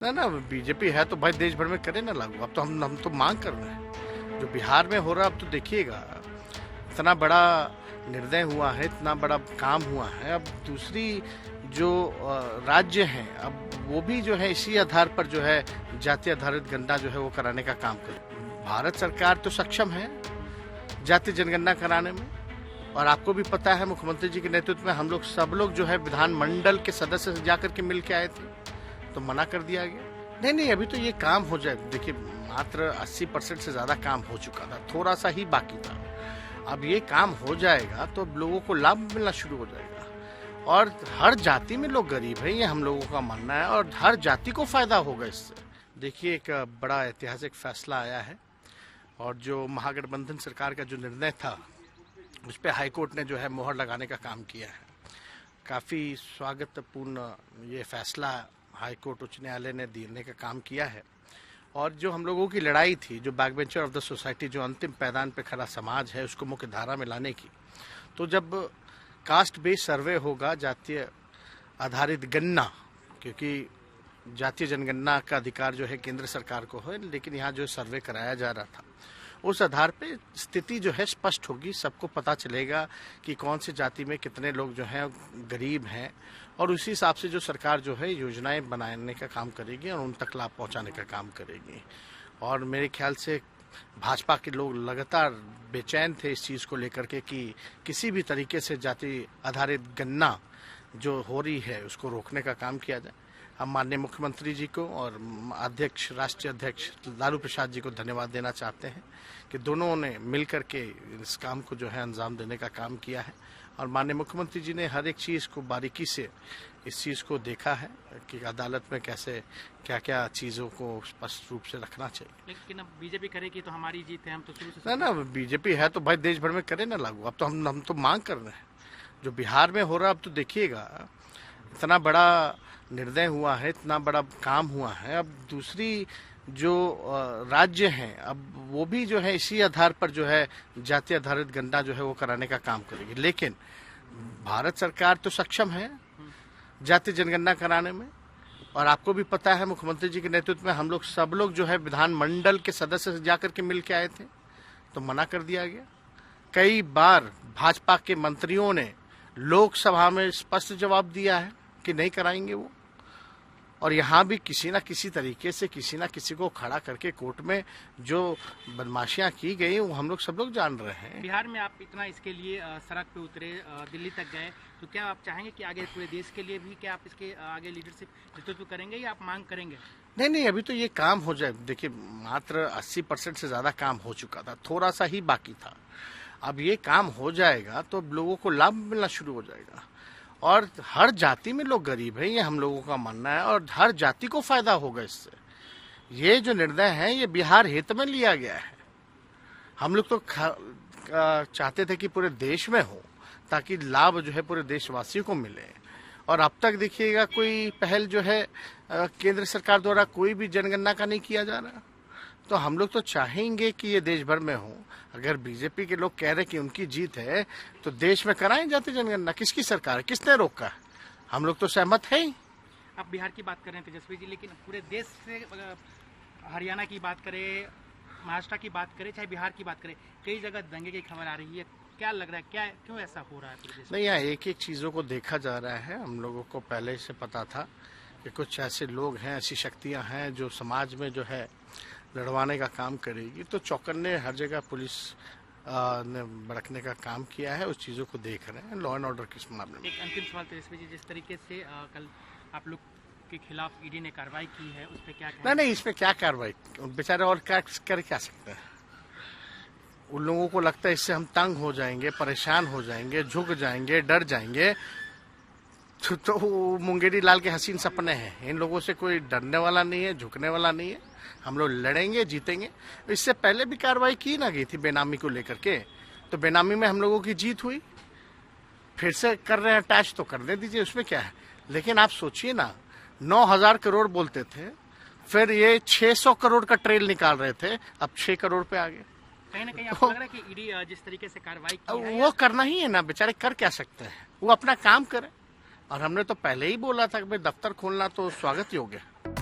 ना ना बीजेपी है तो भाई देश भर में करे ना लागू। अब तो हम तो मांग कर रहे हैं जो बिहार में हो रहा है। अब तो देखिएगा इतना बड़ा निर्णय हुआ है, इतना बड़ा काम हुआ है। अब दूसरी जो राज्य हैं अब वो भी जो है इसी आधार पर जो है जाति आधारित गणना जो है वो कराने का काम करे। भारत सरकार तो सक्षम है जाति जनगणना कराने में, और आपको भी पता है मुख्यमंत्री जी के नेतृत्व में हम लोग सब लोग जो है विधानमंडल के सदस्य से जाकर के मिल के आए थे, तो मना कर दिया गया। नहीं, अभी तो ये काम हो जाए। देखिए मात्र 80% से ज्यादा काम हो चुका था, थोड़ा सा ही बाकी था। अब ये काम हो जाएगा तो अब लोगों को लाभ मिलना शुरू हो जाएगा, और हर जाति में लोग गरीब है, ये हम लोगों का मानना है, और हर जाति को फायदा होगा इससे। देखिए एक बड़ा ऐतिहासिक फैसला आया है, और जो महागठबंधन सरकार का जो निर्णय था उस पर हाईकोर्ट ने जो है मोहर लगाने का काम किया है। काफ़ी स्वागतपूर्ण ये फैसला हाईकोर्ट उच्च न्यायालय ने देने का काम किया है। और जो हम लोगों की लड़ाई थी, जो back bencher of the society, जो अंतिम पैदान पे खड़ा समाज है, उसको मुख्य धारा में लाने की, तो जब कास्ट बेस्ड सर्वे होगा, जातीय आधारित गणना, क्योंकि जातीय जनगणना का अधिकार जो है केंद्र सरकार को है, लेकिन यहाँ जो सर्वे कराया जा रहा था उस आधार पे स्थिति जो है स्पष्ट होगी। सबको पता चलेगा कि कौन सी जाति में कितने लोग जो हैं गरीब हैं, और उसी हिसाब से जो सरकार जो है योजनाएं बनाने का काम करेगी और उन तक लाभ पहुंचाने का काम करेगी। और मेरे ख्याल से भाजपा के लोग लगातार बेचैन थे इस चीज़ को लेकर के कि किसी भी तरीके से जाति आधारित गणना जो हो रही है उसको रोकने का काम किया जाए। हम माननीय मुख्यमंत्री जी को और अध्यक्ष, राष्ट्रीय अध्यक्ष लालू प्रसाद जी को धन्यवाद देना चाहते हैं कि दोनों ने मिल करके इस काम को जो है अंजाम देने का काम किया है। और माननीय मुख्यमंत्री जी ने हर एक चीज़ को बारीकी से इस चीज़ को देखा है कि अदालत में कैसे क्या क्या चीज़ों को स्पष्ट रूप से रखना चाहिए। लेकिन अब बीजेपी करेगी तो हमारी जीत है, हम तो शुरू से ना बीजेपी है तो भाई देश भर में करे ना लागू। अब तो हम तो मांग कर रहे हैं जो बिहार में हो रहा है। अब तो देखिएगा इतना बड़ा निर्णय हुआ है, इतना बड़ा काम हुआ है। अब दूसरी जो राज्य हैं अब वो भी जो है इसी आधार पर जो है जाति आधारित गणना जो है वो कराने का काम करेगी। लेकिन भारत सरकार तो सक्षम है जाति जनगणना कराने में, और आपको भी पता है मुख्यमंत्री जी के नेतृत्व में हम लोग सब लोग जो है विधानमंडल के सदस्य से जाकर के मिल के आए थे, तो मना कर दिया गया। कई बार भाजपा के मंत्रियों ने लोकसभा में स्पष्ट जवाब दिया है कि नहीं कराएंगे वो, और यहाँ भी किसी न किसी तरीके से किसी न किसी को खड़ा करके कोर्ट में जो बदमाशियाँ की गई वो हम लोग सब लोग जान रहे हैं। बिहार में आप इतना इसके लिए सड़क पे उतरे, दिल्ली तक गए, तो क्या आप चाहेंगे कि आगे पूरे देश के लिए भी क्या आप इसके आगे लीडरशिप नेतृत्व करेंगे या आप मांग करेंगे? नहीं, अभी तो ये काम हो जाए। देखिए मात्र 80% से ज्यादा काम हो चुका था, थोड़ा सा ही बाकी था। अब ये काम हो जाएगा तो अब लोगों को लाभ मिलना शुरू हो जाएगा, और हर जाति में लोग गरीब है, ये हम लोगों का मानना है, और हर जाति को फायदा होगा इससे। ये जो निर्णय है ये बिहार हित में लिया गया है। हम लोग तो चाहते थे कि पूरे देश में हो ताकि लाभ जो है पूरे देशवासियों को मिले, और अब तक देखिएगा कोई पहल जो है केंद्र सरकार द्वारा कोई भी जनगणना का नहीं किया जा रहा। तो हम लोग तो चाहेंगे कि ये देश भर में हो। अगर बीजेपी के लोग कह रहे कि उनकी जीत है तो देश में कराएं जाति जनगणना। किसकी सरकार है, किसने रोका है? हम लोग तो सहमत है ही। आप बिहार की बात करें तेजस्वी जी, लेकिन पूरे देश से हरियाणा की बात करें, महाराष्ट्र की बात करें, चाहे बिहार की बात करें, कई जगह दंगे की खबर आ रही है। क्या लग रहा है, क्या क्यों ऐसा हो रहा है पूरे देश में? नहीं, यहाँ एक एक चीज़ों को देखा जा रहा है। हम लोगों को पहले से पता था कि कुछ ऐसे लोग हैं, ऐसी शक्तियाँ हैं जो समाज में जो है लड़वाने का काम करेगी। तो चौकन्ने हर जगह पुलिस ने भड़कने का काम किया है, उस चीज़ों को देख रहे हैं लॉ एंड ऑर्डर किस मामले में। एक अंतिम सवाल तेजस्वी जी, जिस तरीके से कल आप लोग के खिलाफ ईडी ने कार्रवाई की है, उस पर क्या नहीं, इस पर क्या कार्रवाई, बेचारे और क्या कर क्या सकते हैं? उन लोगों को लगता है इससे हम तंग हो जाएंगे, परेशान हो जाएंगे, झुक जाएंगे, डर जाएंगे। तो मुंगेरी लाल के हसीन सपने हैं। इन लोगों से कोई डरने वाला नहीं है, झुकने वाला नहीं है। हम लोग लड़ेंगे, जीतेंगे। इससे पहले भी कार्रवाई की ना गई थी बेनामी को लेकर के, तो बेनामी में हम लोगों की जीत हुई। फिर से कर रहे हैं अटैच, तो करने दीजिए, उसमें क्या है। लेकिन आप सोचिए ना, 9,000 करोड़ बोलते थे, फिर ये 600 करोड़ का ट्रेल निकाल रहे थे, अब 6 करोड़ पे आ गए। कहीं ना कहीं आपको लग रहा है कि ईडी जिस तरीके से कार्रवाई की है, वो करना ही है ना, बेचारे कर क्या सकते हैं, वो अपना काम करें। और हमने तो पहले ही बोला था कि भाई दफ्तर खोलना तो स्वागत योग्य है।